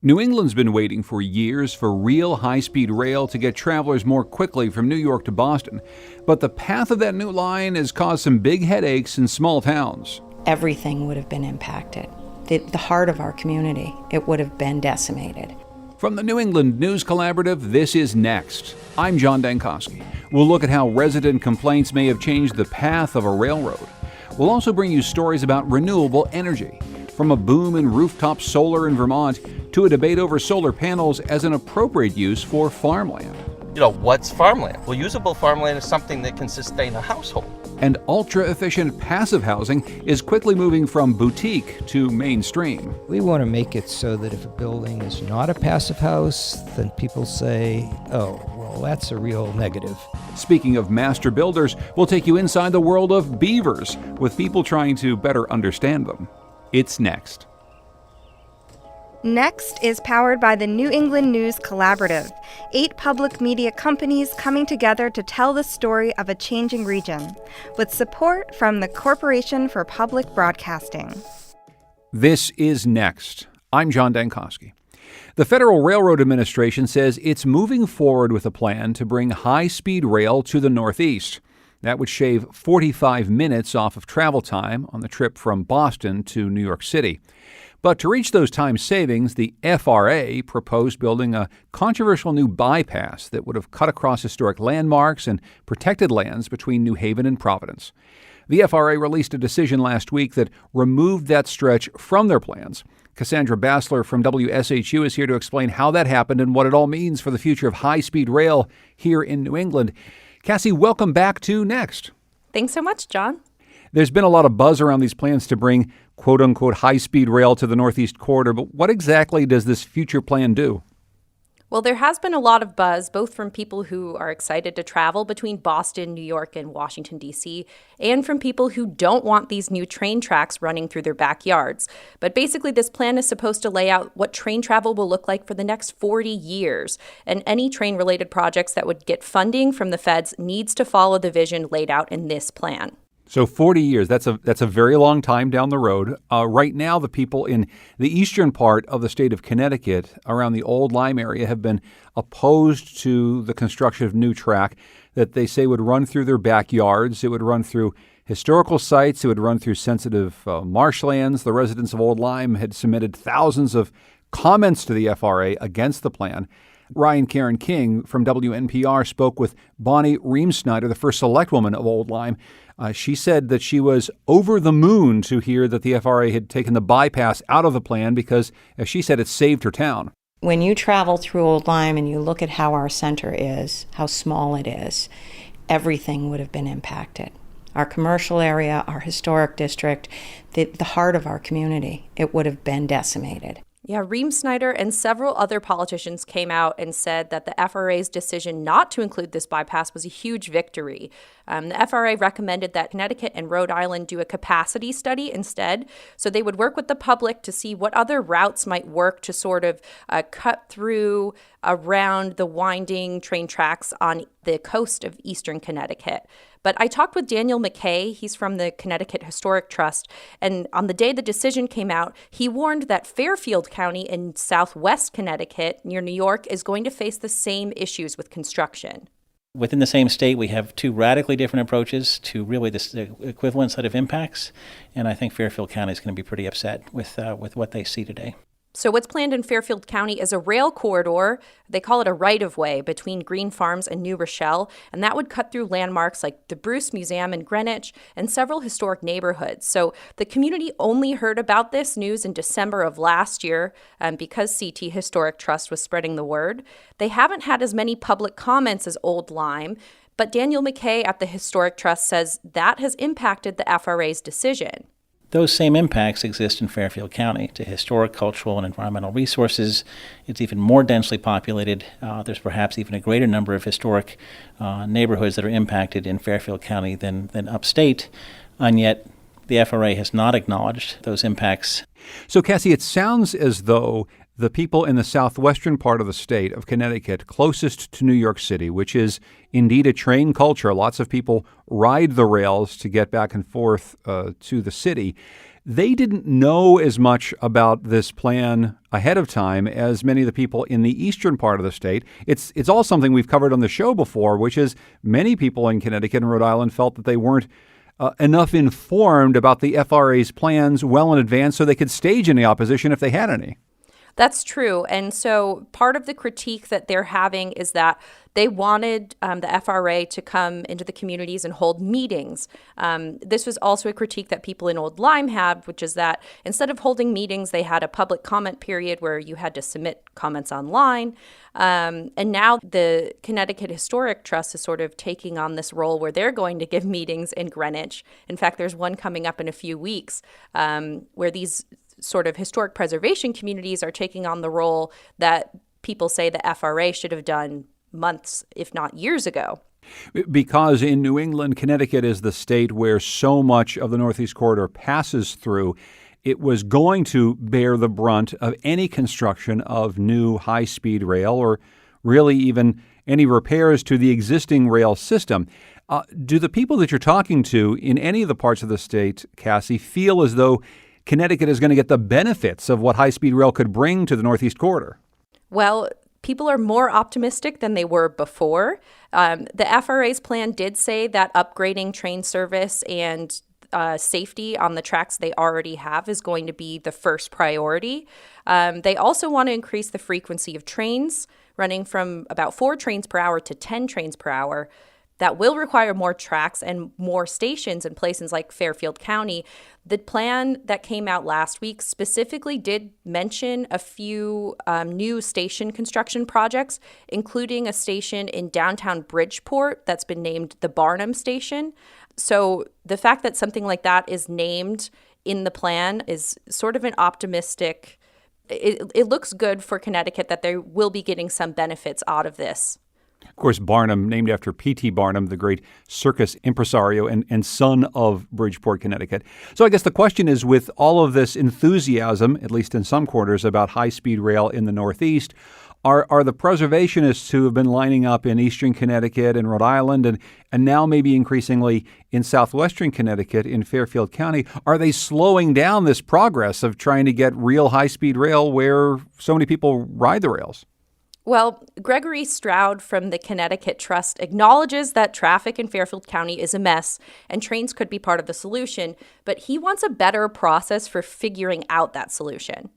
New England's been waiting for years for real high-speed rail to get travelers more quickly from New York to Boston. But the path of that new line has caused some big headaches in small towns. Everything would have been impacted. The heart of our community, it would have been decimated. From the New England News Collaborative, this is Next. I'm John Dankosky. We'll look at how resident complaints may have changed the path of a railroad. We'll also bring you stories about renewable energy, from a boom in rooftop solar in Vermont to a debate over solar panels as an appropriate use for farmland. What's farmland? Well, usable farmland is something that can sustain a household. And ultra-efficient passive housing is quickly moving from boutique to mainstream. We want to make it so that if a building is not a passive house, then people say, oh, well, that's a real negative. Speaking of master builders, we'll take you inside the world of beavers with people trying to better understand them. It's next. Next is powered by the New England News Collaborative, 8 public media companies coming together to tell the story of a changing region, with support from the Corporation for Public Broadcasting. This is Next. I'm John Dankosky. The Federal Railroad Administration says it's moving forward with a plan to bring high-speed rail to the Northeast. That would shave 45 minutes off of travel time on the trip from Boston to New York City. But to reach those time savings, the FRA proposed building a controversial new bypass that would have cut across historic landmarks and protected lands between New Haven and Providence. The FRA released a decision last week that removed that stretch from their plans. Cassandra Bassler from WSHU is here to explain how that happened and what it all means for the future of high-speed rail here in New England. Cassie, welcome back to Next. Thanks so much, John. There's been a lot of buzz around these plans to bring quote-unquote high-speed rail to the Northeast Corridor, but what exactly does this future plan do? Well, there has been a lot of buzz, both from people who are excited to travel between Boston, New York, and Washington, D.C., and from people who don't want these new train tracks running through their backyards. But basically, this plan is supposed to lay out what train travel will look like for the next 40 years. And any train-related projects that would get funding from the feds needs to follow the vision laid out in this plan. So 40 years, that's a very long time down the road. Right now, the people in the eastern part of the state of Connecticut around the Old Lyme area have been opposed to the construction of new track that they say would run through their backyards. It would run through historical sites. It would run through sensitive marshlands. The residents of Old Lyme had submitted thousands of comments to the FRA against the plan. Ryan Caron King from WNPR spoke with Bonnie Reemsnyder, the first select woman of Old Lyme. She said that she was over the moon to hear that the FRA had taken the bypass out of the plan because, as she said, it saved her town. When you travel through Old Lyme and you look at how our center is, how small it is, everything would have been impacted. Our commercial area, our historic district, the heart of our community, it would have been decimated. Yeah, Reemsnyder and several other politicians came out and said that the FRA's decision not to include this bypass was a huge victory. The FRA recommended that Connecticut and Rhode Island do a capacity study instead, so they would work with the public to see what other routes might work to sort of cut through around the winding train tracks on the coast of eastern Connecticut. But I talked with Daniel McKay, he's from the Connecticut Historic Trust, and on the day the decision came out, he warned that Fairfield County in southwest Connecticut, near New York, is going to face the same issues with construction. Within the same state, we have 2 radically different approaches to really the equivalent set of impacts, and I think Fairfield County is going to be pretty upset with what they see today. So what's planned in Fairfield County is a rail corridor. They call it a right-of-way between Green Farms and New Rochelle, and that would cut through landmarks like the Bruce Museum in Greenwich and several historic neighborhoods. So the community only heard about this news in December of last year because CT Historic Trust was spreading the word. They haven't had as many public comments as Old Lyme, but Daniel McKay at the Historic Trust says that has impacted the FRA's decision. Those same impacts exist in Fairfield County to historic, cultural, and environmental resources. It's even more densely populated. There's perhaps even a greater number of historic neighborhoods that are impacted in Fairfield County than upstate, and yet the FRA has not acknowledged those impacts. So, Cassie, it sounds as though the people in the southwestern part of the state of Connecticut, closest to New York City, which is indeed a train culture, lots of people ride the rails to get back and forth to the city, they didn't know as much about this plan ahead of time as many of the people in the eastern part of the state. It's all something we've covered on the show before, which is many people in Connecticut and Rhode Island felt that they weren't enough informed about the FRA's plans well in advance so they could stage any opposition if they had any. That's true. And so part of the critique that they're having is that they wanted the FRA to come into the communities and hold meetings. This was also a critique that people in Old Lyme had, which is that instead of holding meetings, they had a public comment period where you had to submit comments online. And now the Connecticut Historic Trust is sort of taking on this role where they're going to give meetings in Greenwich. In fact, there's one coming up in a few weeks where these sort of historic preservation communities are taking on the role that people say the FRA should have done months, if not years ago. Because in New England, Connecticut is the state where so much of the Northeast Corridor passes through. It was going to bear the brunt of any construction of new high-speed rail or really even any repairs to the existing rail system. Do the people that you're talking to in any of the parts of the state, Cassie, feel as though Connecticut is going to get the benefits of what high-speed rail could bring to the Northeast Corridor? Well, people are more optimistic than they were before. The FRA's plan did say that upgrading train service and safety on the tracks they already have is going to be the first priority. They also want to increase the frequency of trains, running from about 4 trains per hour to 10 trains per hour. That will require more tracks and more stations in places like Fairfield County. The plan that came out last week specifically did mention a few new station construction projects, including a station in downtown Bridgeport that's been named the Barnum Station. So the fact that something like that is named in the plan is sort of an optimistic. It looks good for Connecticut that they will be getting some benefits out of this. Of course, Barnum, named after P.T. Barnum, the great circus impresario and son of Bridgeport, Connecticut. So I guess the question is, with all of this enthusiasm, at least in some quarters, about high-speed rail in the Northeast, are the preservationists who have been lining up in eastern Connecticut and Rhode Island and now maybe increasingly in southwestern Connecticut in Fairfield County, are they slowing down this progress of trying to get real high-speed rail where so many people ride the rails? Well, Gregory Stroud from the Connecticut Trust acknowledges that traffic in Fairfield County is a mess and trains could be part of the solution, but he wants a better process for figuring out that solution.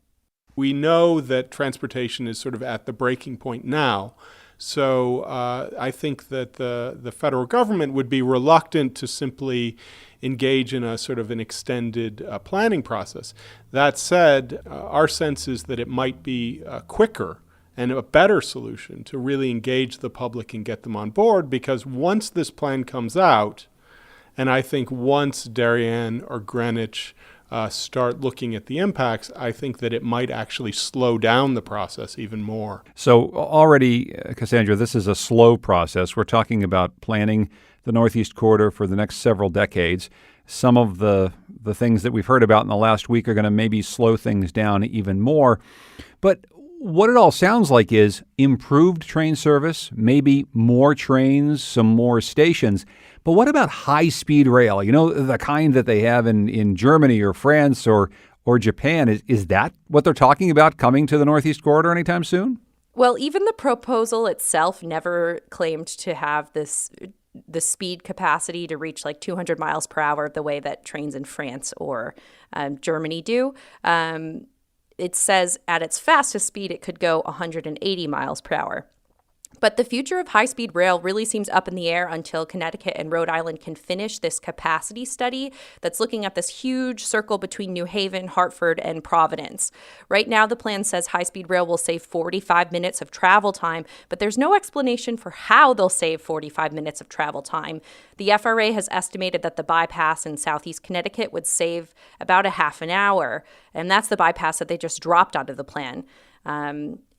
We know that transportation is sort of at the breaking point now. So I think that the federal government would be reluctant to simply engage in a sort of an extended planning process. That said, our sense is that it might be quicker and a better solution to really engage the public and get them on board, because once this plan comes out, and I think once Darien or Greenwich start looking at the impacts, I think that it might actually slow down the process even more. So already, Cassandra, this is a slow process. We're talking about planning the Northeast Corridor for the next several decades. Some of the things that we've heard about in the last week are going to maybe slow things down even more. But what it all sounds like is improved train service, maybe more trains, some more stations. But what about high-speed rail? You know, the kind that they have in Germany or France or Japan. Is that what they're talking about coming to the Northeast Corridor anytime soon? Well, even the proposal itself never claimed to have the speed capacity to reach like 200 miles per hour the way that trains in France or Germany do. It says at its fastest speed, it could go 180 miles per hour. But the future of high-speed rail really seems up in the air until Connecticut and Rhode Island can finish this capacity study that's looking at this huge circle between New Haven, Hartford, and Providence. Right now, the plan says high-speed rail will save 45 minutes of travel time, but there's no explanation for how they'll save 45 minutes of travel time. The FRA has estimated that the bypass in southeast Connecticut would save about a half an hour, and that's the bypass that they just dropped out of the plan.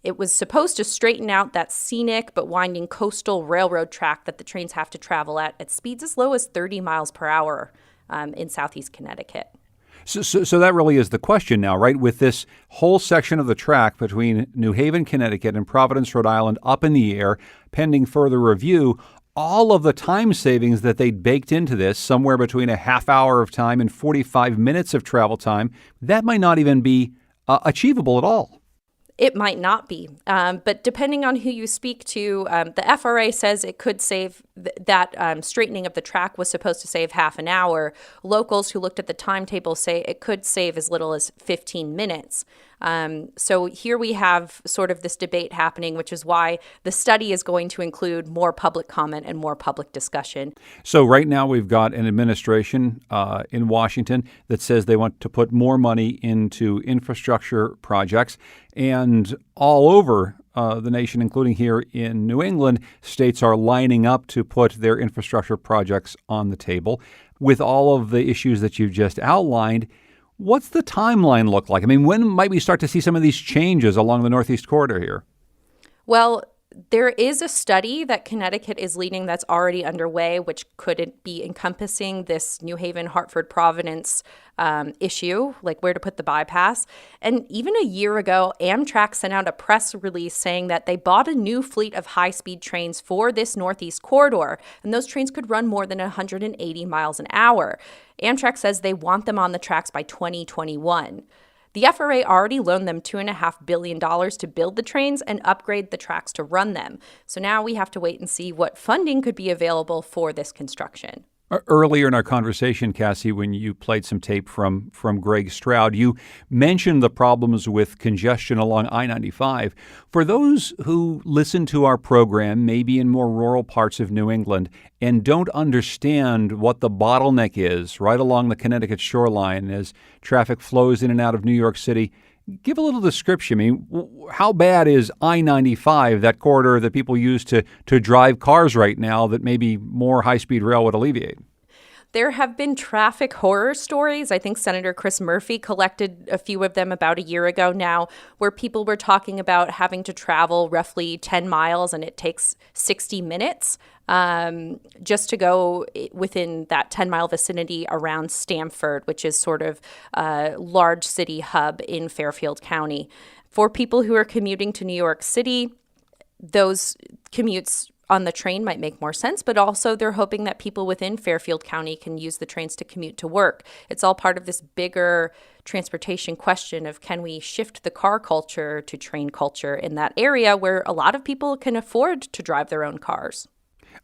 It was supposed to straighten out that scenic but winding coastal railroad track that the trains have to travel at speeds as low as 30 miles per hour in southeast Connecticut. So that really is the question now, right? With this whole section of the track between New Haven, Connecticut and Providence, Rhode Island up in the air, pending further review, all of the time savings that they'd baked into this, somewhere between a half hour of time and 45 minutes of travel time, that might not even be achievable at all. It might not be, but depending on who you speak to, the FRA says it could save that straightening of the track was supposed to save half an hour. Locals who looked at the timetable say it could save as little as 15 minutes. So here we have sort of this debate happening, which is why the study is going to include more public comment and more public discussion. So right now we've got an administration in Washington that says they want to put more money into infrastructure projects. And all over the nation, including here in New England, states are lining up to put their infrastructure projects on the table. With all of the issues that you've just outlined, what's the timeline look like? I mean, when might we start to see some of these changes along the Northeast corridor here? Well, there is a study that Connecticut is leading that's already underway, which could be encompassing this New Haven, Hartford, Providence issue, like where to put the bypass. And even a year ago, Amtrak sent out a press release saying that they bought a new fleet of high-speed trains for this Northeast corridor, and those trains could run more than 180 miles an hour. Amtrak says they want them on the tracks by 2021. The FRA already loaned them $2.5 billion to build the trains and upgrade the tracks to run them. So now we have to wait and see what funding could be available for this construction. Earlier in our conversation, Cassie, when you played some tape from Greg Stroud, you mentioned the problems with congestion along I-95. For those who listen to our program, maybe in more rural parts of New England, and don't understand what the bottleneck is right along the Connecticut shoreline as traffic flows in and out of New York City, give a little description. I mean, how bad is I-95, that corridor that people use to drive cars right now that maybe more high-speed rail would alleviate? There have been traffic horror stories. I think Senator Chris Murphy collected a few of them about a year ago now, where people were talking about having to travel roughly 10 miles and it takes 60 minutes just to go within that 10-mile vicinity around Stamford, which is sort of a large city hub in Fairfield County. For people who are commuting to New York City, those commutes on the train might make more sense, but also they're hoping that people within Fairfield County can use the trains to commute to work. It's all part of this bigger transportation question of, can we shift the car culture to train culture in that area where a lot of people can afford to drive their own cars?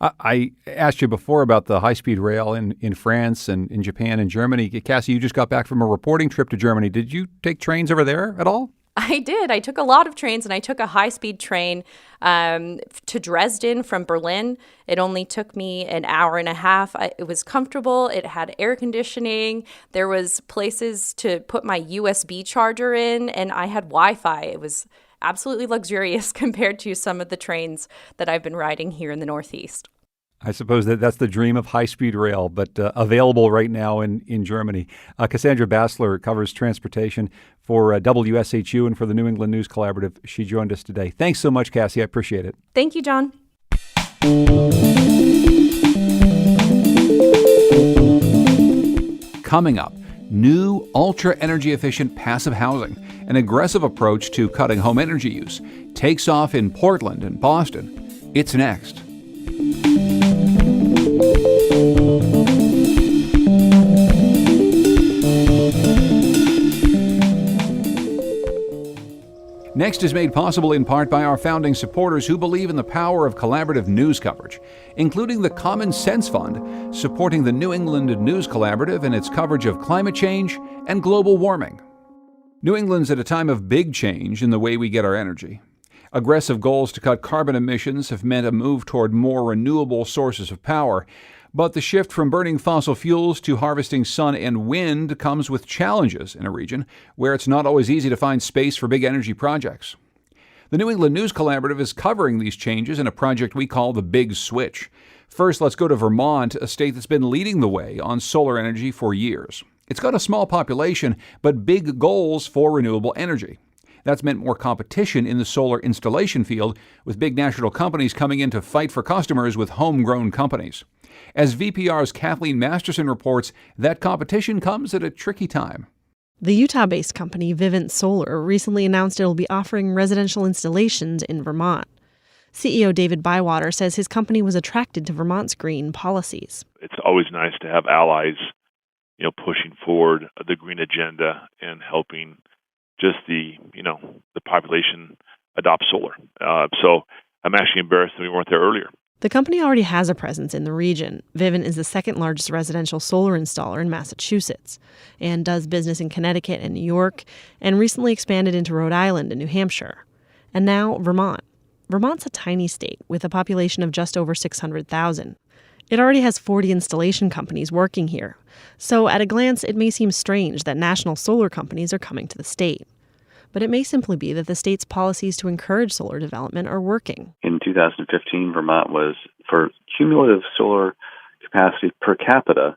I asked you before about the high-speed rail in France and in Japan and Germany. Cassie, you just got back from a reporting trip to Germany. Did you take trains over there at all? I did. I took a lot of trains, and I took a high-speed train to Dresden from Berlin. It only took me an hour and a half. It was comfortable. It had air conditioning. There was places to put my USB charger in, and I had Wi-Fi. It was absolutely luxurious compared to some of the trains that I've been riding here in the Northeast. I suppose that's the dream of high-speed rail, but available right now in Germany. Cassandra Bassler covers transportation for WSHU and for the New England News Collaborative. She joined us today. Thanks so much, Cassie. I appreciate it. Thank you, John. Coming up, new ultra-energy efficient passive housing, an aggressive approach to cutting home energy use, takes off in Portland and Boston. It's next. Next is made possible in part by our founding supporters who believe in the power of collaborative news coverage, including the Common Sense Fund, supporting the New England News Collaborative in its coverage of climate change and global warming. New England's at a time of big change in the way we get our energy. Aggressive goals to cut carbon emissions have meant a move toward more renewable sources of power. But the shift from burning fossil fuels to harvesting sun and wind comes with challenges in a region where it's not always easy to find space for big energy projects. The New England News Collaborative is covering these changes in a project we call the Big Switch. First, let's go to Vermont, a state that's been leading the way on solar energy for years. It's got a small population, but big goals for renewable energy. That's meant more competition in the solar installation field, with big national companies coming in to fight for customers with homegrown companies. As VPR's Kathleen Masterson reports, that competition comes at a tricky time. The Utah-based company Vivint Solar recently announced it will be offering residential installations in Vermont. CEO David Bywater says his company was attracted to Vermont's green policies. It's always nice to have allies, pushing forward the green agenda and helping just the population adopt solar. So I'm actually embarrassed that we weren't there earlier. The company already has a presence in the region. Vivint is the second largest residential solar installer in Massachusetts and does business in Connecticut and New York, and recently expanded into Rhode Island and New Hampshire. And now Vermont. Vermont's a tiny state with a population of just over 600,000. It already has 40 installation companies working here. So at a glance, it may seem strange that national solar companies are coming to the state. But it may simply be that the state's policies to encourage solar development are working. In 2015, Vermont was, for cumulative solar capacity per capita,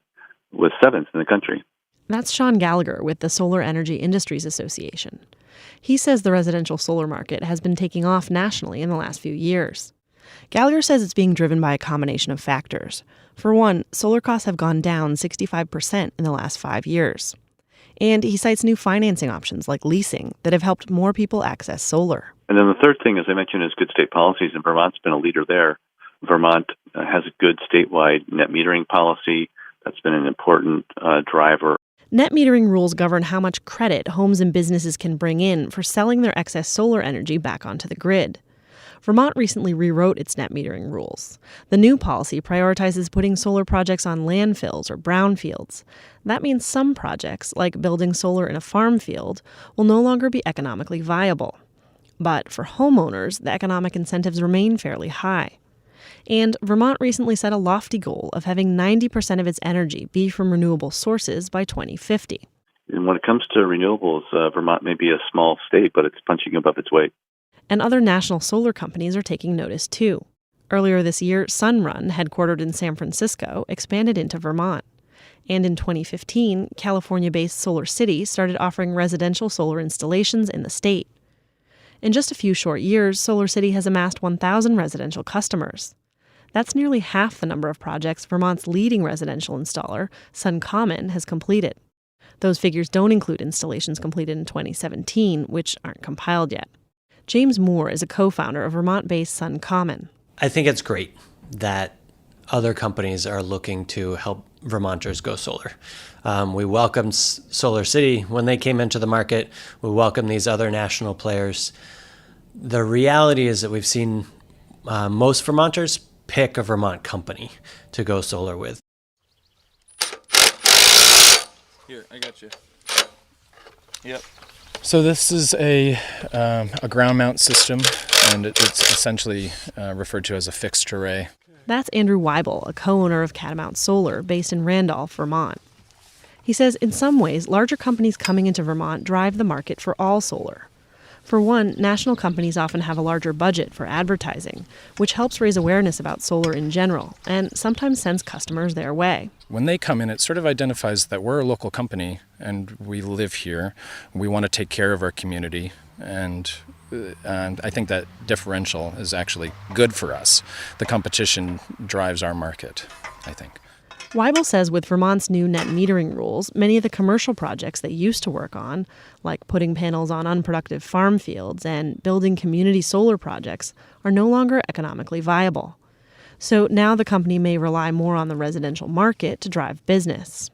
was 7th in the country. That's Sean Gallagher with the Solar Energy Industries Association. He says the residential solar market has been taking off nationally in the last few years. Gallagher says it's being driven by a combination of factors. For one, solar costs have gone down 65% in the last 5 years. And he cites new financing options like leasing that have helped more people access solar. And then the third thing, as I mentioned, is good state policies, and Vermont's been a leader there. Vermont has a good statewide net metering policy. That's been an important driver. Net metering rules govern how much credit homes and businesses can bring in for selling their excess solar energy back onto the grid. Vermont recently rewrote its net metering rules. The new policy prioritizes putting solar projects on landfills or brownfields. That means some projects, like building solar in a farm field, will no longer be economically viable. But for homeowners, the economic incentives remain fairly high. And Vermont recently set a lofty goal of having 90% of its energy be from renewable sources by 2050. And when it comes to renewables, Vermont may be a small state, but it's punching above its weight. And other national solar companies are taking notice too. Earlier this year, Sunrun, headquartered in San Francisco, expanded into Vermont. And in 2015, California-based Solar City started offering residential solar installations in the state. In just a few short years, Solar City has amassed 1,000 residential customers. That's nearly half the number of projects Vermont's leading residential installer, SunCommon, has completed. Those figures don't include installations completed in 2017, which aren't compiled yet. James Moore is a co-founder of Vermont-based SunCommon. I think it's great that other companies are looking to help Vermonters go solar. We welcomed Solar City when they came into the market. We welcome these other national players. The reality is that we've seen most Vermonters pick a Vermont company to go solar with. Here, I got you. Yep. So this is a ground mount system, and it's essentially referred to as a fixed array. That's Andrew Weibel, a co-owner of Catamount Solar, based in Randolph, Vermont. He says in some ways, larger companies coming into Vermont drive the market for all solar. For one, national companies often have a larger budget for advertising, which helps raise awareness about solar in general, and sometimes sends customers their way. When they come in, it sort of identifies that we're a local company and we live here. We want to take care of our community, and I think that differential is actually good for us. The competition drives our market, I think. Weibel says with Vermont's new net metering rules, many of the commercial projects they used to work on, like putting panels on unproductive farm fields and building community solar projects, are no longer economically viable. So now the company may rely more on the residential market to drive business.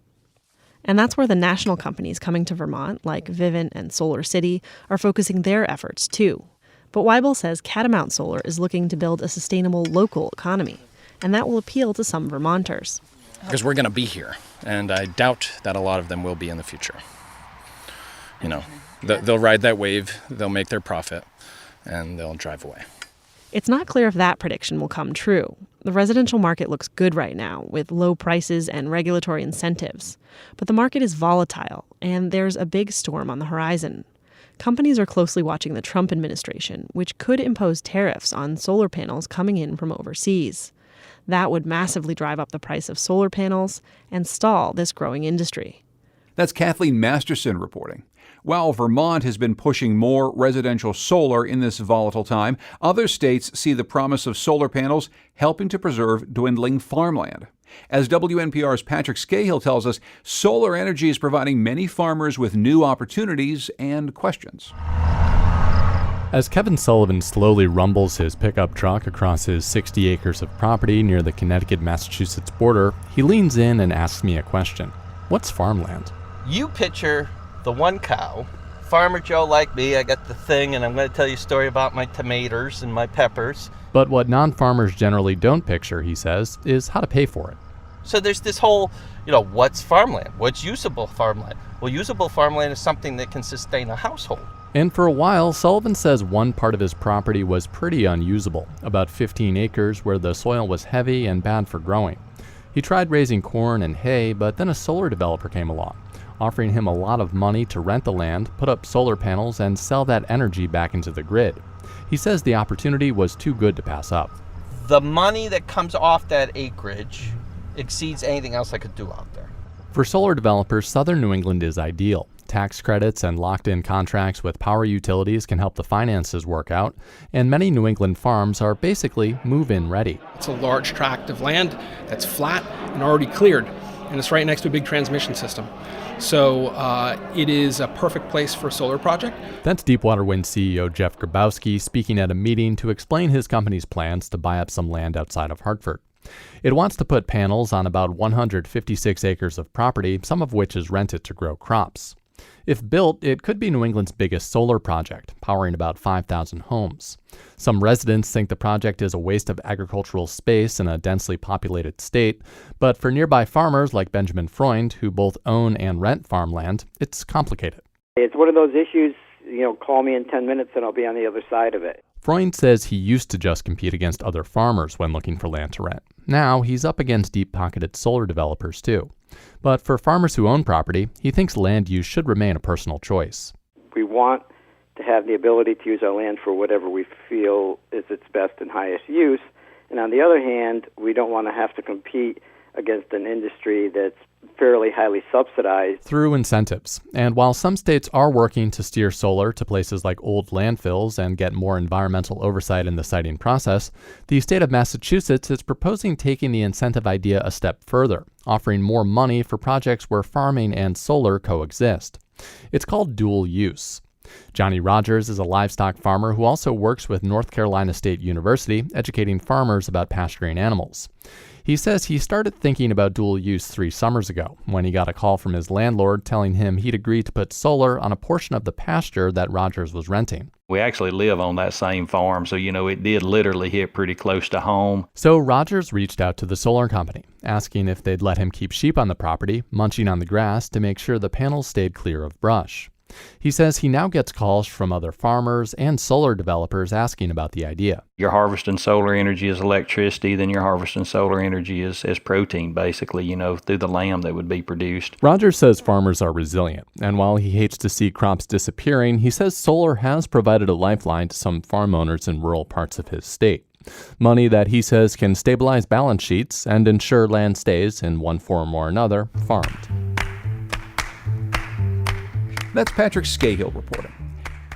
And that's where the national companies coming to Vermont, like Vivint and Solar City, are focusing their efforts too. But Weibel says Catamount Solar is looking to build a sustainable local economy, and that will appeal to some Vermonters. Because we're going to be here, and I doubt that a lot of them will be in the future. You know, they'll ride that wave, they'll make their profit, and they'll drive away. It's not clear if that prediction will come true. The residential market looks good right now, with low prices and regulatory incentives. But the market is volatile, and there's a big storm on the horizon. Companies are closely watching the Trump administration, which could impose tariffs on solar panels coming in from overseas. That would massively drive up the price of solar panels and stall this growing industry. That's Kathleen Masterson reporting. While Vermont has been pushing more residential solar in this volatile time, other states see the promise of solar panels helping to preserve dwindling farmland. As WNPR's Patrick Scahill tells us, solar energy is providing many farmers with new opportunities and questions. As Kevin Sullivan slowly rumbles his pickup truck across his 60 acres of property near the Connecticut-Massachusetts border, he leans in and asks me a question. What's farmland? You picture the one cow, Farmer Joe like me, I got the thing, and I'm going to tell you a story about my tomatoes and my peppers. But what non-farmers generally don't picture, he says, is how to pay for it. So there's this whole, what's farmland? What's usable farmland? Well, usable farmland is something that can sustain a household. And for a while, Sullivan says one part of his property was pretty unusable, about 15 acres where the soil was heavy and bad for growing. He tried raising corn and hay, but then a solar developer came along, offering him a lot of money to rent the land, put up solar panels, and sell that energy back into the grid. He says the opportunity was too good to pass up. The money that comes off that acreage exceeds anything else I could do out there. For solar developers, southern New England is ideal. Tax credits and locked-in contracts with power utilities can help the finances work out, and many New England farms are basically move-in ready. It's a large tract of land that's flat and already cleared, and it's right next to a big transmission system. So it is a perfect place for a solar project. That's Deepwater Wind CEO Jeff Grabowski speaking at a meeting to explain his company's plans to buy up some land outside of Hartford. It wants to put panels on about 156 acres of property, some of which is rented to grow crops. If built, it could be New England's biggest solar project, powering about 5,000 homes. Some residents think the project is a waste of agricultural space in a densely populated state, but for nearby farmers like Benjamin Freund, who both own and rent farmland, it's complicated. It's one of those issues, call me in 10 minutes and I'll be on the other side of it. Freund says he used to just compete against other farmers when looking for land to rent. Now he's up against deep-pocketed solar developers too. But for farmers who own property, he thinks land use should remain a personal choice. We want to have the ability to use our land for whatever we feel is its best and highest use. And on the other hand, we don't want to have to compete against an industry that's fairly highly subsidized. Through incentives. And while some states are working to steer solar to places like old landfills and get more environmental oversight in the siting process, the state of Massachusetts is proposing taking the incentive idea a step further, offering more money for projects where farming and solar coexist. It's called dual use. Johnny Rogers is a livestock farmer who also works with North Carolina State University, educating farmers about pasturing animals. He says he started thinking about dual use 3 summers ago when he got a call from his landlord telling him he'd agreed to put solar on a portion of the pasture that Rogers was renting. We actually live on that same farm, so it did literally hit pretty close to home. So Rogers reached out to the solar company, asking if they'd let him keep sheep on the property, munching on the grass to make sure the panels stayed clear of brush. He says he now gets calls from other farmers and solar developers asking about the idea. You're harvesting solar energy as electricity, then you're harvesting solar energy as protein, basically, through the lamb that would be produced. Rogers says farmers are resilient, and while he hates to see crops disappearing, he says solar has provided a lifeline to some farm owners in rural parts of his state. Money that he says can stabilize balance sheets and ensure land stays, in one form or another, farmed. That's Patrick Scahill reporting.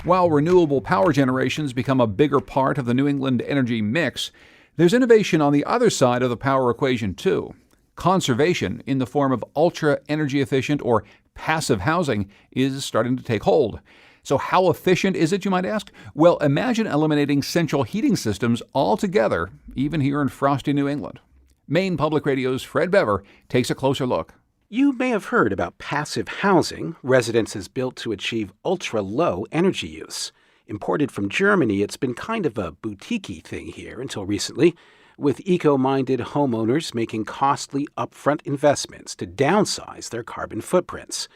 While renewable power generations become a bigger part of the New England energy mix, there's innovation on the other side of the power equation too. Conservation in the form of ultra energy efficient or passive housing is starting to take hold. So how efficient is it, you might ask? Well, imagine eliminating central heating systems altogether, even here in frosty New England. Maine Public Radio's Fred Bever takes a closer look. You may have heard about passive housing, residences built to achieve ultra-low energy use. Imported from Germany, it's been kind of a boutique-y thing here until recently, with eco-minded homeowners making costly upfront investments to downsize their carbon footprints.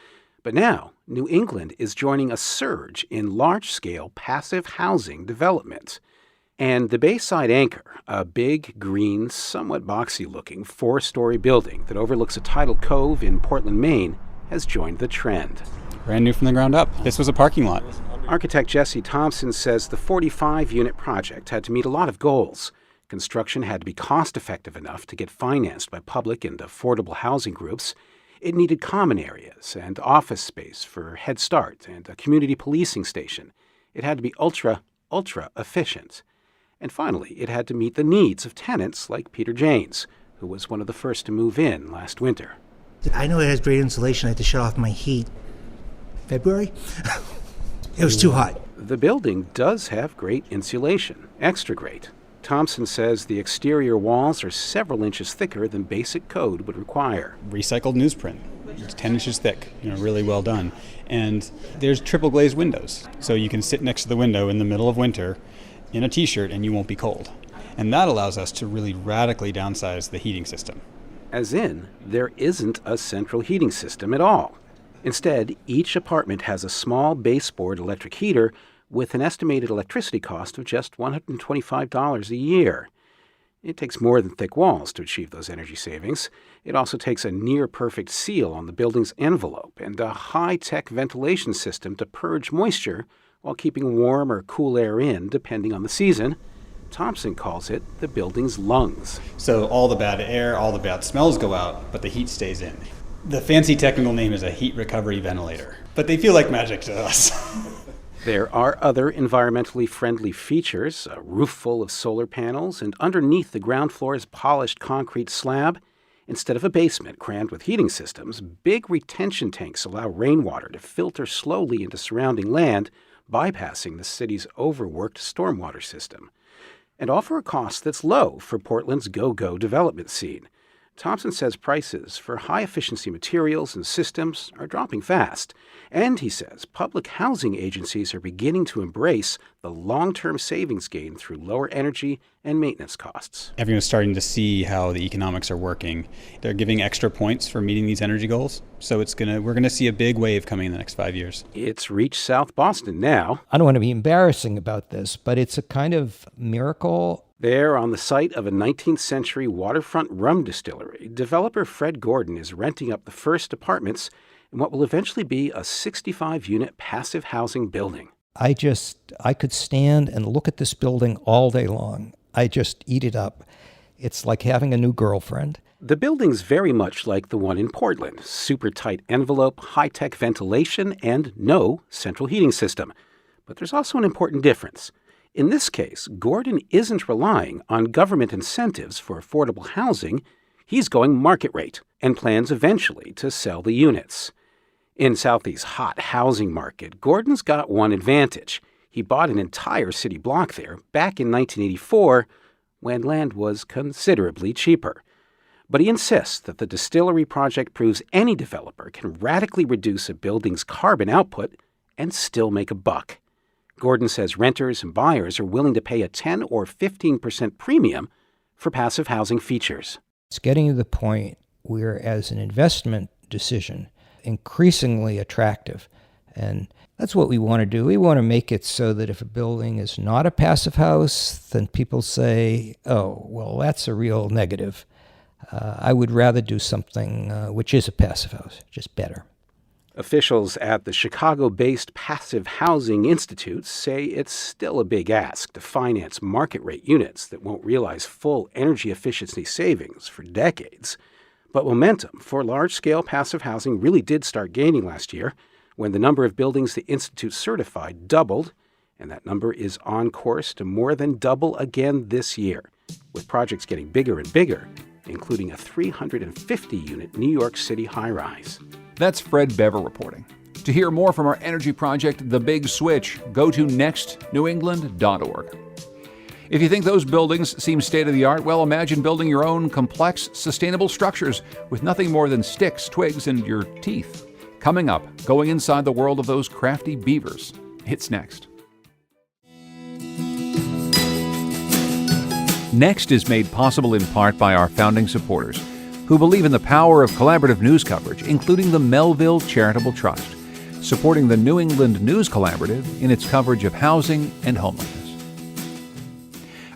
But now, New England is joining a surge in large-scale passive housing development. And the Bayside Anchor, a big, green, somewhat boxy-looking 4-story building that overlooks a tidal cove in Portland, Maine, has joined the trend. Brand new from the ground up. This was a parking lot. Architect Jesse Thompson says the 45-unit project had to meet a lot of goals. Construction had to be cost-effective enough to get financed by public and affordable housing groups. It needed common areas and office space for Head Start and a community policing station. It had to be ultra efficient. And finally, it had to meet the needs of tenants like Peter Janes, who was one of the first to move in last winter. I know it has great insulation. I had to shut off my heat. February? It was too hot. The building does have great insulation, extra great. Thompson says the exterior walls are several inches thicker than basic code would require. Recycled newsprint. It's 10 inches thick, really well done. And there's triple glazed windows. So you can sit next to the window in the middle of winter in a t-shirt and you won't be cold. And that allows us to really radically downsize the heating system. As in, there isn't a central heating system at all. Instead, each apartment has a small baseboard electric heater with an estimated electricity cost of just $125 a year. It takes more than thick walls to achieve those energy savings. It also takes a near-perfect seal on the building's envelope and a high-tech ventilation system to purge moisture while keeping warm or cool air in, depending on the season. Thompson calls it the building's lungs. So all the bad air, all the bad smells go out, but the heat stays in. The fancy technical name is a heat recovery ventilator, but they feel like magic to us. There are other environmentally friendly features, a roof full of solar panels, and underneath the ground floor's polished concrete slab, instead of a basement crammed with heating systems, big retention tanks allow rainwater to filter slowly into surrounding land, bypassing the city's overworked stormwater system. And all for a cost that's low for Portland's go-go development scene. Thompson says prices for high-efficiency materials and systems are dropping fast. And he says public housing agencies are beginning to embrace the long-term savings gain through lower energy and maintenance costs. Everyone's starting to see how the economics are working. They're giving extra points for meeting these energy goals. So we're going to see a big wave coming in the next 5 years. It's reached South Boston now. I don't want to be embarrassing about this, but it's a kind of miracle. There, on the site of a 19th century waterfront rum distillery, developer Fred Gordon is renting up the first apartments in what will eventually be a 65-unit passive housing building. I could stand and look at this building all day long. I just eat it up. It's like having a new girlfriend. The building's very much like the one in Portland. Super tight envelope, high-tech ventilation, and no central heating system. But there's also an important difference. In this case, Gordon isn't relying on government incentives for affordable housing. He's going market rate and plans eventually to sell the units. In Southeast's hot housing market, Gordon's got one advantage. He bought an entire city block there back in 1984 when land was considerably cheaper. But he insists that the distillery project proves any developer can radically reduce a building's carbon output and still make a buck. Gordon says renters and buyers are willing to pay a 10 or 15% premium for passive housing features. It's getting to the point where, as an investment decision, increasingly attractive. And that's what we want to do. We want to make it so that if a building is not a passive house, then people say, oh, well, that's a real negative. I would rather do something which is a passive house, just better. Officials at the Chicago-based Passive Housing Institute say it's still a big ask to finance market-rate units that won't realize full energy efficiency savings for decades. But momentum for large-scale passive housing really did start gaining last year when the number of buildings the Institute certified doubled, and that number is on course to more than double again this year, with projects getting bigger and bigger, including a 350-unit New York City high-rise. That's Fred Bever reporting. To hear more from our energy project, The Big Switch, go to nextnewengland.org. If you think those buildings seem state-of-the-art, well, imagine building your own complex, sustainable structures with nothing more than sticks, twigs, and your teeth. Coming up, going inside the world of those crafty beavers. It's next. Next is made possible in part by our founding supporters, who believe in the power of collaborative news coverage, including the Melville Charitable Trust, supporting the New England News Collaborative in its coverage of housing and homelessness.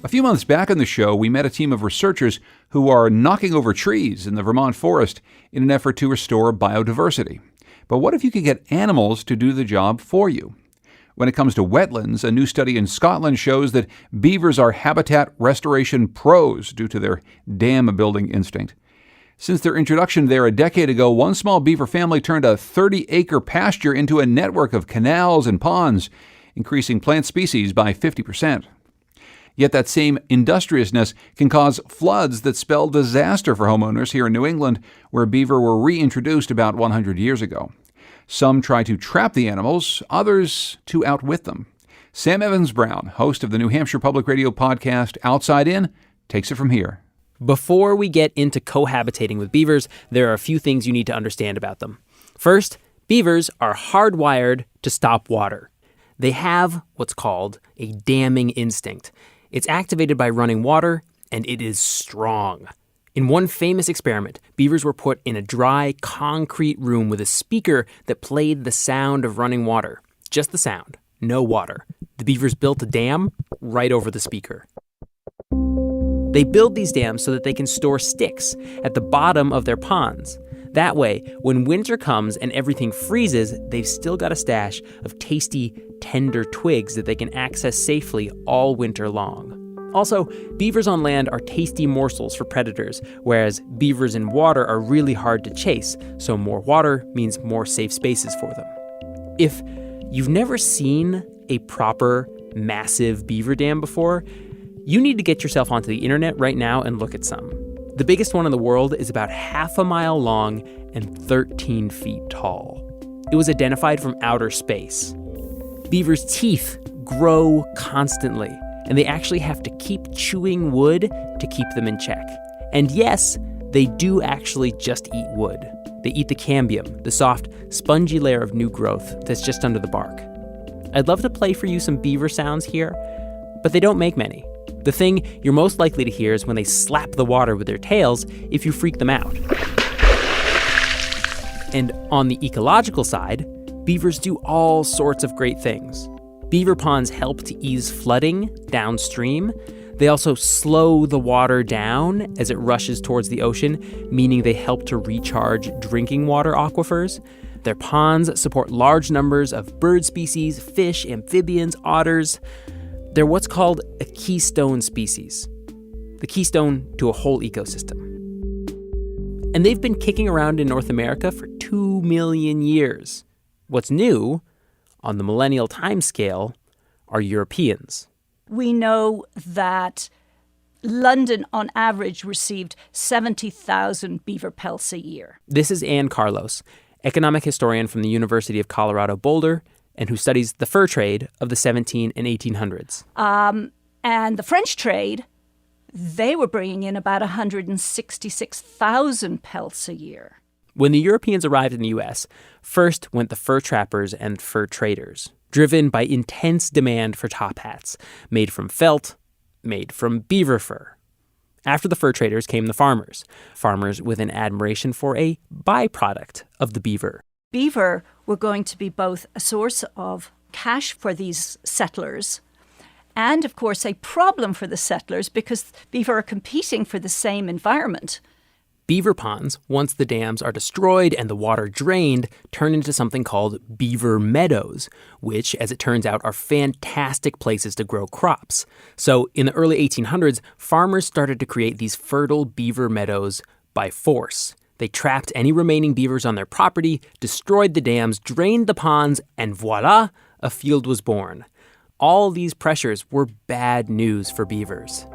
A few months back on the show, we met a team of researchers who are knocking over trees in the Vermont forest in an effort to restore biodiversity. But what if you could get animals to do the job for you? When it comes to wetlands, a new study in Scotland shows that beavers are habitat restoration pros due to their dam-building instinct. Since their introduction there a decade ago, one small beaver family turned a 30-acre pasture into a network of canals and ponds, increasing plant species by 50%. Yet that same industriousness can cause floods that spell disaster for homeowners here in New England, where beaver were reintroduced about 100 years ago. Some try to trap the animals, others to outwit them. Sam Evans-Brown, host of the New Hampshire Public Radio podcast Outside In, takes it from here. Before we get into cohabitating with beavers, there are a few things you need to understand about them. First, beavers are hardwired to stop water. They have what's called a damming instinct. It's activated by running water, and it is strong. In one famous experiment, beavers were put in a dry, concrete room with a speaker that played the sound of running water. Just the sound, no water. The beavers built a dam right over the speaker. They build these dams so that they can store sticks at the bottom of their ponds. That way, when winter comes and everything freezes, they've still got a stash of tasty, tender twigs that they can access safely all winter long. Also, beavers on land are tasty morsels for predators, whereas beavers in water are really hard to chase, so more water means more safe spaces for them. If you've never seen a proper, massive beaver dam before, you need to get yourself onto the internet right now and look at some. The biggest one in the world is about half a mile long and 13 feet tall. It was identified from outer space. Beavers' teeth grow constantly, and they actually have to keep chewing wood to keep them in check. And yes, they do actually just eat wood. They eat the cambium, the soft, spongy layer of new growth that's just under the bark. I'd love to play for you some beaver sounds here, but they don't make many. The thing you're most likely to hear is when they slap the water with their tails if you freak them out. And on the ecological side, beavers do all sorts of great things. Beaver ponds help to ease flooding downstream. They also slow the water down as it rushes towards the ocean, meaning they help to recharge drinking water aquifers. Their ponds support large numbers of bird species, fish, amphibians, otters. They're what's called a keystone species, the keystone to a whole ecosystem. And they've been kicking around in North America for 2 million years. What's new, on the millennial timescale, are Europeans. We know that London, on average, received 70,000 beaver pelts a year. This is Ann Carlos, economic historian from the University of Colorado Boulder, and who studies the fur trade of the 17 and 1800s. And the French trade, they were bringing in about 166,000 pelts a year. When the Europeans arrived in the U.S., first went the fur trappers and fur traders, driven by intense demand for top hats, made from felt, made from beaver fur. After the fur traders came the farmers with an admiration for a byproduct of the beaver. Beaver were going to be both a source of cash for these settlers and, of course, a problem for the settlers because beaver are competing for the same environment. Beaver ponds, once the dams are destroyed and the water drained, turn into something called beaver meadows, which, as it turns out, are fantastic places to grow crops. So in the early 1800s, farmers started to create these fertile beaver meadows by force. They trapped any remaining beavers on their property, destroyed the dams, drained the ponds, and voila, a field was born. All these pressures were bad news for beavers.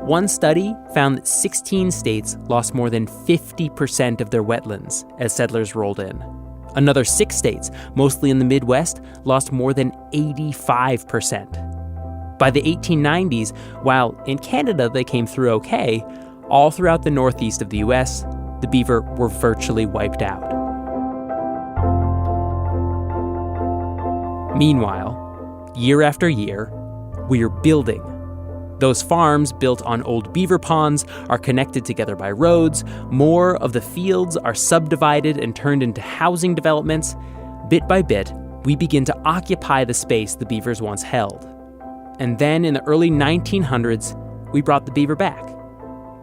One study found that 16 states lost more than 50% of their wetlands as settlers rolled in. Another 6 states, mostly in the Midwest, lost more than 85%. By the 1890s, while in Canada they came through okay, all throughout the northeast of the U.S., the beaver were virtually wiped out. Meanwhile, year after year, we're building. Those farms built on old beaver ponds are connected together by roads. More of the fields are subdivided and turned into housing developments. Bit by bit, we begin to occupy the space the beavers once held. And then in the early 1900s, we brought the beaver back.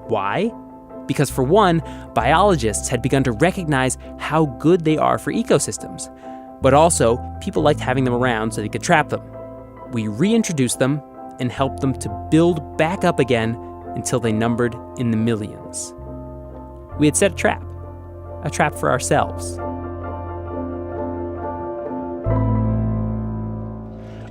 Why? Because for one, biologists had begun to recognize how good they are for ecosystems. But also, people liked having them around so they could trap them. We reintroduced them and helped them to build back up again until they numbered in the millions. We had set a trap for ourselves.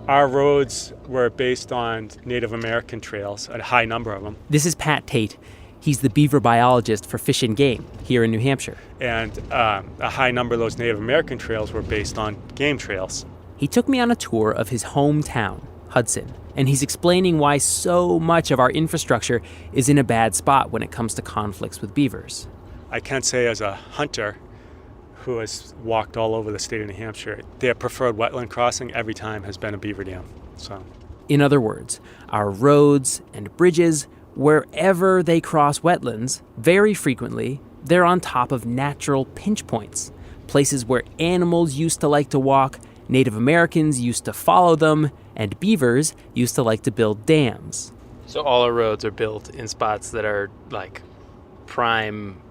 Our roads were based on Native American trails, a high number of them. This is Pat Tate. He's the beaver biologist for Fish and Game here in New Hampshire. And a high number of those Native American trails were based on game trails. He took me on a tour of his hometown, Hudson, and he's explaining why so much of our infrastructure is in a bad spot when it comes to conflicts with beavers. I can say as a hunter who has walked all over the state of New Hampshire, their preferred wetland crossing every time has been a beaver dam. So, in other words, our roads and bridges, wherever they cross wetlands, very frequently, they're on top of natural pinch points, places where animals used to like to walk, Native Americans used to follow them, and beavers used to like to build dams. So all our roads are built in spots that are like prime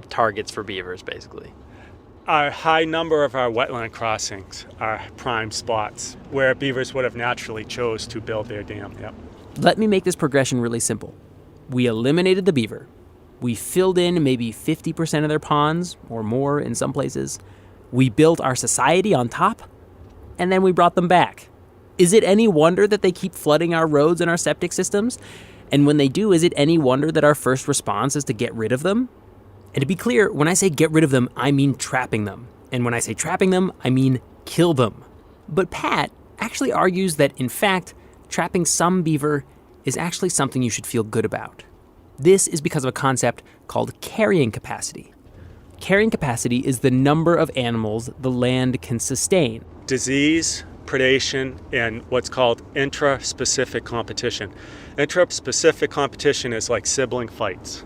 targets for beavers, basically. A high number of our wetland crossings are prime spots where beavers would have naturally chose to build their dam. Yep. Let me make this progression really simple. We eliminated the beaver. We filled in maybe 50% of their ponds, or more in some places. We built our society on top, and then we brought them back. Is it any wonder that they keep flooding our roads and our septic systems? And when they do, is it any wonder that our first response is to get rid of them? And to be clear, when I say get rid of them, I mean trapping them. And when I say trapping them, I mean kill them. But Pat actually argues that, in fact, trapping some beaver is actually something you should feel good about. This is because of a concept called carrying capacity. Carrying capacity is the number of animals the land can sustain. Disease, predation, and what's called intra-specific competition. Intra-specific competition is like sibling fights.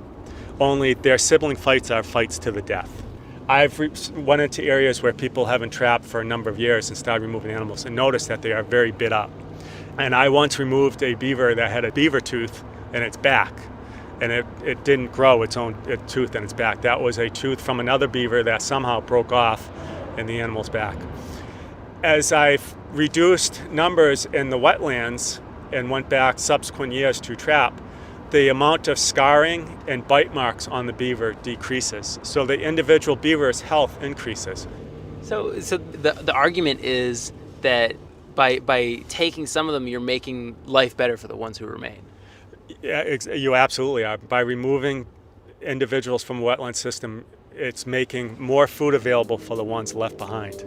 Only their sibling fights are fights to the death. I've went into areas where people have been trapped for a number of years and started removing animals and noticed that they are very bit up. And I once removed a beaver that had a beaver tooth in its back, and it didn't grow its own tooth in its back. That was a tooth from another beaver that somehow broke off in the animal's back. As I've reduced numbers in the wetlands and went back subsequent years to trap, the amount of scarring and bite marks on the beaver decreases. So the individual beaver's health increases. So the argument is that by taking some of them, you're making life better for the ones who remain. Yeah, you absolutely are. By removing individuals from a wetland system, it's making more food available for the ones left behind.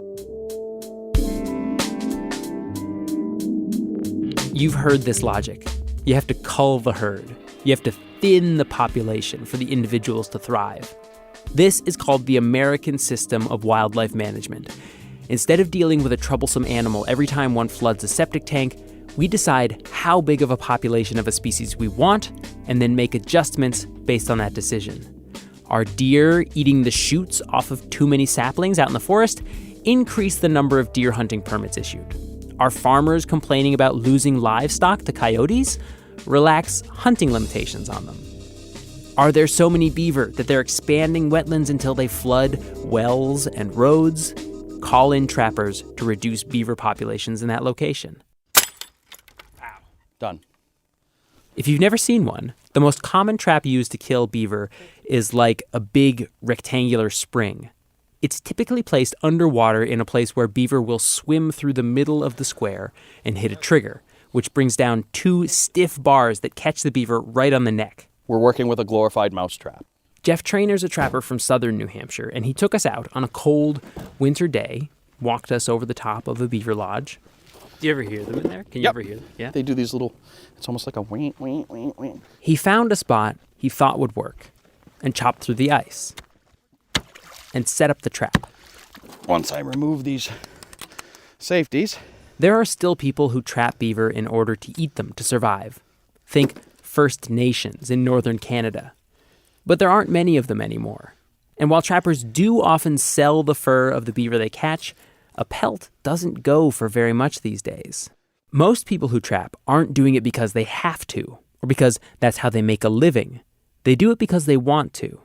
You've heard this logic. You have to cull the herd. You have to thin the population for the individuals to thrive. This is called the American system of wildlife management. Instead of dealing with a troublesome animal every time one floods a septic tank, we decide how big of a population of a species we want and then make adjustments based on that decision. Our deer eating the shoots off of too many saplings out in the forest increase the number of deer hunting permits issued. Our farmers complaining about losing livestock to coyotes relax hunting limitations on them. Are there so many beaver that they're expanding wetlands until they flood wells and roads? Call in trappers to reduce beaver populations in that location. Done. If you've never seen one, the most common trap used to kill beaver is like a big rectangular spring. It's typically placed underwater in a place where beaver will swim through the middle of the square and hit a trigger, which brings down two stiff bars that catch the beaver right on the neck. We're working with a glorified mousetrap. Jeff Trainer's a trapper from southern New Hampshire, and he took us out on a cold winter day, walked us over the top of a beaver lodge. Do you ever hear them in there? Can you ever hear them? Yeah. They do these little, it's almost like a wink, wink, wink, wink. He found a spot he thought would work and chopped through the ice and set up the trap. Once I remove these safeties. There are still people who trap beaver in order to eat them to survive. Think First Nations in northern Canada. But there aren't many of them anymore. And while trappers do often sell the fur of the beaver they catch, a pelt doesn't go for very much these days. Most people who trap aren't doing it because they have to, or because that's how they make a living. They do it because they want to.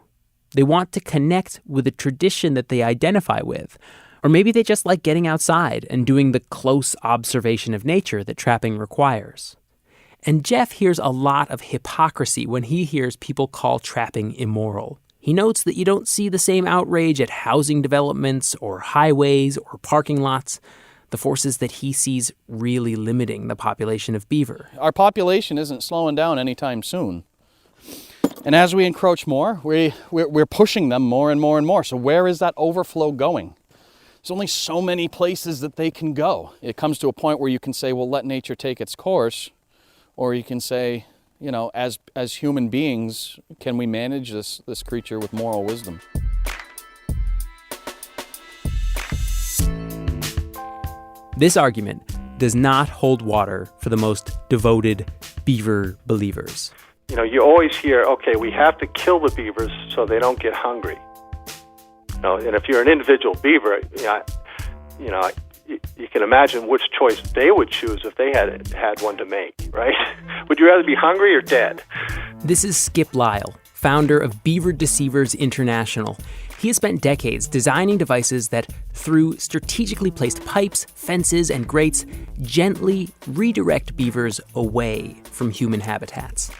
They want to connect with a tradition that they identify with. Or maybe they just like getting outside and doing the close observation of nature that trapping requires. And Jeff hears a lot of hypocrisy when he hears people call trapping immoral. He notes that you don't see the same outrage at housing developments or highways or parking lots, the forces that he sees really limiting the population of beaver. Our population isn't slowing down anytime soon. And as we encroach more, we're pushing them more and more and more. So where is that overflow going? There's only so many places that they can go. It comes to a point where you can say, well, let nature take its course, or you can say, you know, as human beings, can we manage this creature with moral wisdom? This argument does not hold water for the most devoted beaver believers. You know, you always hear, okay, we have to kill the beavers so they don't get hungry. You know, and if you're an individual beaver, you can imagine which choice they would choose if they had one to make, right? Would you rather be hungry or dead? This is Skip Lyle, founder of Beaver Deceivers International. He has spent decades designing devices that, through strategically placed pipes, fences, and grates, gently redirect beavers away from human habitats.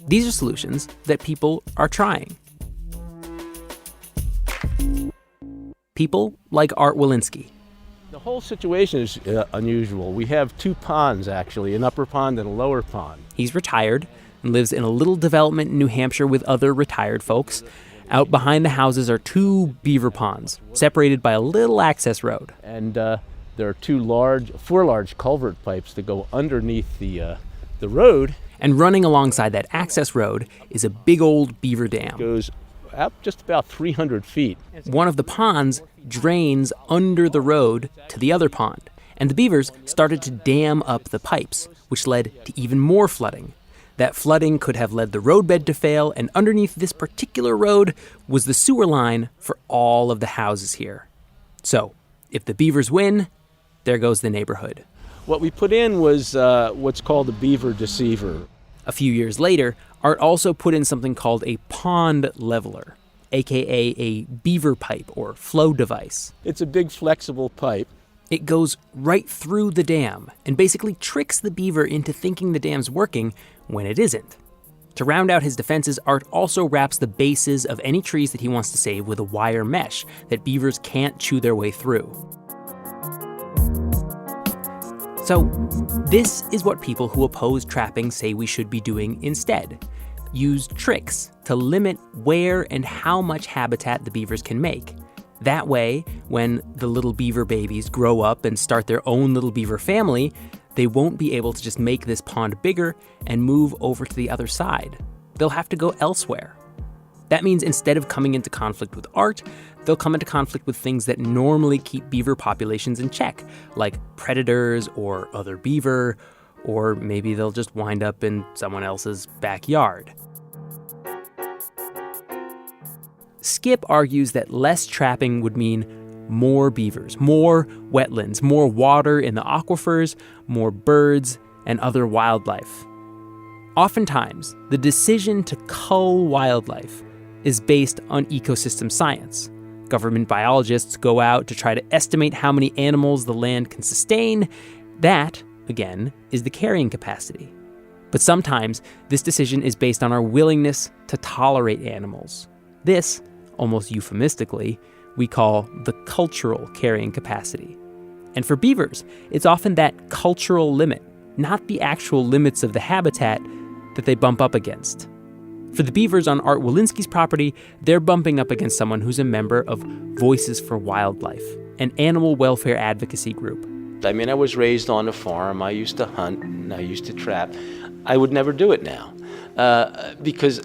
These are solutions that people are trying. People like Art Walensky. The whole situation is unusual. We have two ponds, actually, an upper pond and a lower pond. He's retired and lives in a little development in New Hampshire with other retired folks. Out behind the houses are two beaver ponds, separated by a little access road. And there are four large culvert pipes that go underneath the road. And running alongside that access road is a big old beaver dam. It goes up just about 300 feet. One of the ponds drains under the road to the other pond, and the beavers started to dam up the pipes, which led to even more flooding. That flooding could have led the roadbed to fail, and underneath this particular road was the sewer line for all of the houses here. So, if the beavers win, there goes the neighborhood. What we put in was what's called a beaver deceiver. A few years later, Art also put in something called a pond leveler, aka a beaver pipe or flow device. It's a big flexible pipe. It goes right through the dam and basically tricks the beaver into thinking the dam's working when it isn't. To round out his defenses, Art also wraps the bases of any trees that he wants to save with a wire mesh that beavers can't chew their way through. So, this is what people who oppose trapping say we should be doing instead. Use tricks to limit where and how much habitat the beavers can make. That way, when the little beaver babies grow up and start their own little beaver family, they won't be able to just make this pond bigger and move over to the other side. They'll have to go elsewhere. That means instead of coming into conflict with Art, they'll come into conflict with things that normally keep beaver populations in check, like predators or other beaver, or maybe they'll just wind up in someone else's backyard. Skip argues that less trapping would mean more beavers, more wetlands, more water in the aquifers, more birds, and other wildlife. Oftentimes, the decision to cull wildlife is based on ecosystem science. Government biologists go out to try to estimate how many animals the land can sustain. That, again, is the carrying capacity. But sometimes, this decision is based on our willingness to tolerate animals. This, almost euphemistically, we call the cultural carrying capacity. And for beavers, it's often that cultural limit, not the actual limits of the habitat, that they bump up against. For the beavers on Art Walensky's property, they're bumping up against someone who's a member of Voices for Wildlife, an animal welfare advocacy group. I mean, I was raised on a farm. I used to hunt and I used to trap. I would never do it now because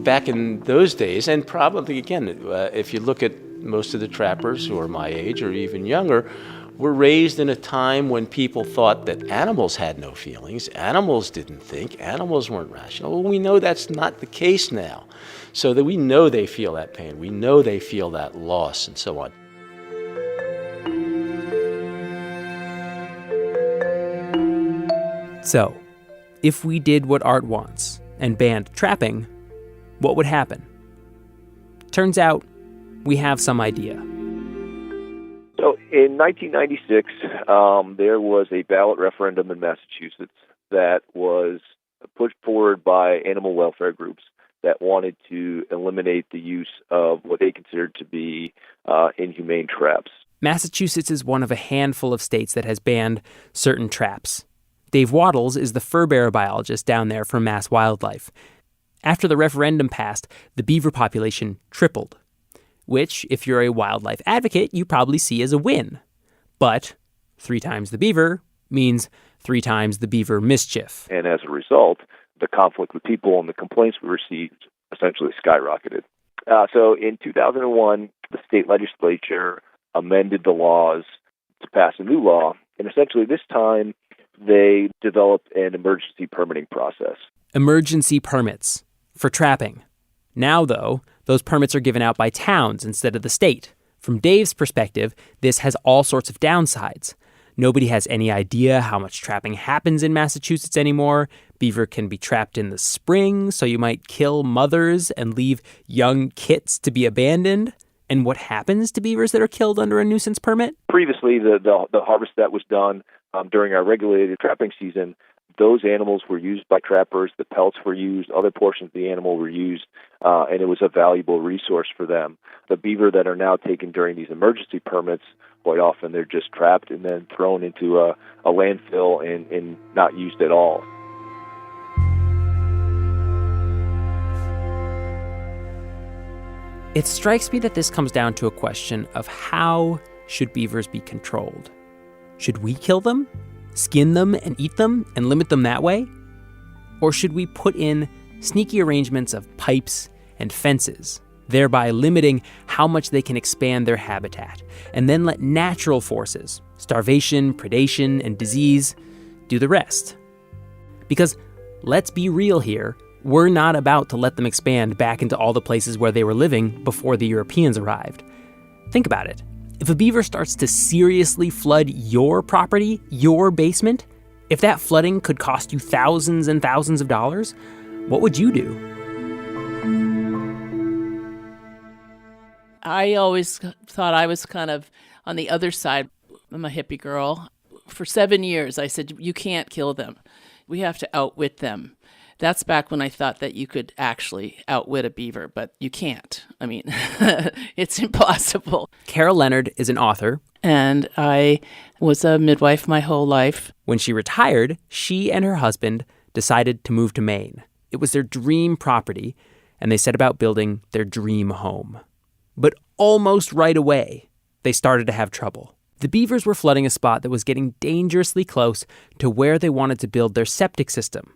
back in those days, and probably again, if you look at most of the trappers who are my age or even younger, were raised in a time when people thought that animals had no feelings, animals didn't think, animals weren't rational. Well, we know that's not the case now. So that we know they feel that pain, we know they feel that loss and so on. So, if we did what Art wants and banned trapping, what would happen? Turns out, we have some idea. So in 1996, there was a ballot referendum in Massachusetts that was put forward by animal welfare groups that wanted to eliminate the use of what they considered to be inhumane traps. Massachusetts is one of a handful of states that has banned certain traps. Dave Wattles is the fur bearer biologist down there for Mass Wildlife. After the referendum passed, the beaver population tripled. which, if you're a wildlife advocate, you probably see as a win. But 3 times the beaver means 3 times the beaver mischief. And as a result, the conflict with people and the complaints we received essentially skyrocketed. So in 2001, the state legislature amended the laws to pass a new law, and essentially this time they developed an emergency permitting process. Emergency permits for trapping. Now, though, those permits are given out by towns instead of the state. From Dave's perspective, this has all sorts of downsides. Nobody has any idea how much trapping happens in Massachusetts anymore. Beaver can be trapped in the spring, so you might kill mothers and leave young kits to be abandoned. And what happens to beavers that are killed under a nuisance permit? Previously, the harvest that was done during our regulated trapping season, those animals were used by trappers, the pelts were used, other portions of the animal were used, and it was a valuable resource for them. The beaver that are now taken during these emergency permits, quite often they're just trapped and then thrown into a landfill and not used at all. It strikes me that this comes down to a question of how should beavers be controlled? Should we kill them, skin them and eat them and limit them that way? Or should we put in sneaky arrangements of pipes and fences, thereby limiting how much they can expand their habitat, and then let natural forces, starvation, predation, and disease, do the rest? Because let's be real here, we're not about to let them expand back into all the places where they were living before the Europeans arrived. Think about it. If a beaver starts to seriously flood your property, your basement, if that flooding could cost you thousands and thousands of dollars, what would you do? I always thought I was kind of on the other side. I'm a hippie girl. For 7 years, I said, you can't kill them. We have to outwit them. That's back when I thought that you could actually outwit a beaver, but you can't. I mean, it's impossible. Carol Leonard is an author. And I was a midwife my whole life. When she retired, she and her husband decided to move to Maine. It was their dream property, and they set about building their dream home. But almost right away, they started to have trouble. The beavers were flooding a spot that was getting dangerously close to where they wanted to build their septic system.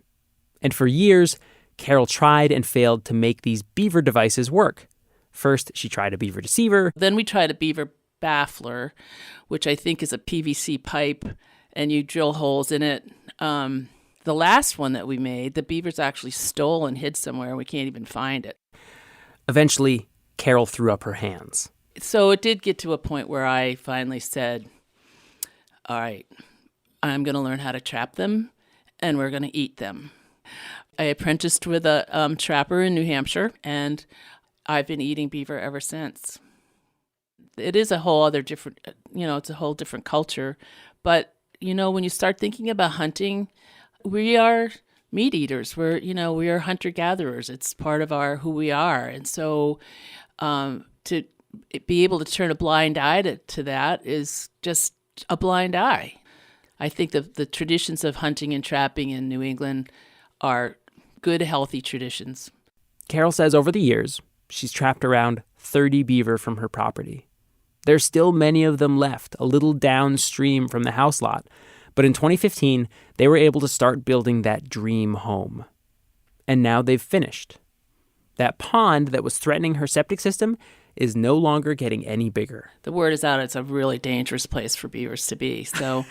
And for years, Carol tried and failed to make these beaver devices work. First, she tried a beaver deceiver. Then we tried a beaver baffler, which I think is a PVC pipe, and you drill holes in it. The last one that we made, the beavers actually stole and hid somewhere, and we can't even find it. Eventually, Carol threw up her hands. So it did get to a point where I finally said, all right, I'm going to learn how to trap them, and we're going to eat them. I apprenticed with a trapper in New Hampshire, and I've been eating beaver ever since. It is a whole other different, it's a whole different culture. But, when you start thinking about hunting, we are meat eaters. We are hunter-gatherers. It's part of who we are. And so to be able to turn a blind eye to that is just a blind eye. I think the traditions of hunting and trapping in New England are good, healthy traditions. Carol says over the years, she's trapped around 30 beaver from her property. There's still many of them left, a little downstream from the house lot. But in 2015, they were able to start building that dream home. And now they've finished. That pond that was threatening her septic system is no longer getting any bigger. The word is out, it's a really dangerous place for beavers to be, so...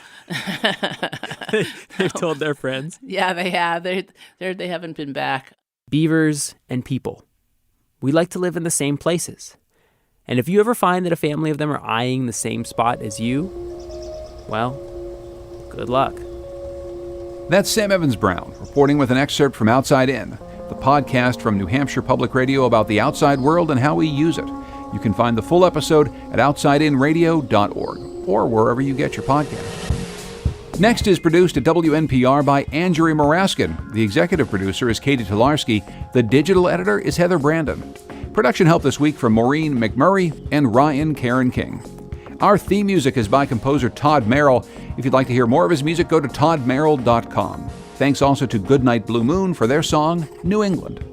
They've told their friends? Yeah, they have. They haven't been back. Beavers and people. We like to live in the same places. And if you ever find that a family of them are eyeing the same spot as you, well, good luck. That's Sam Evans-Brown reporting with an excerpt from Outside In, the podcast from New Hampshire Public Radio about the outside world and how we use it. You can find the full episode at outsideinradio.org or wherever you get your podcasts. Next is produced at WNPR by Anjali Maraskin. The executive producer is Katie Tolarski. The digital editor is Heather Brandon. Production help this week from Maureen McMurray and Ryan Caron King. Our theme music is by composer Todd Merrill. If you'd like to hear more of his music, go to toddmerrill.com. Thanks also to Goodnight Blue Moon for their song, New England.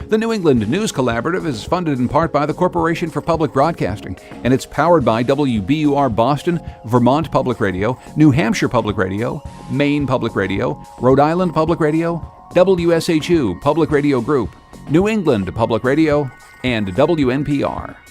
The New England News Collaborative is funded in part by the Corporation for Public Broadcasting, and it's powered by WBUR Boston, Vermont Public Radio, New Hampshire Public Radio, Maine Public Radio, Rhode Island Public Radio, WSHU Public Radio Group, New England Public Radio, and WNPR.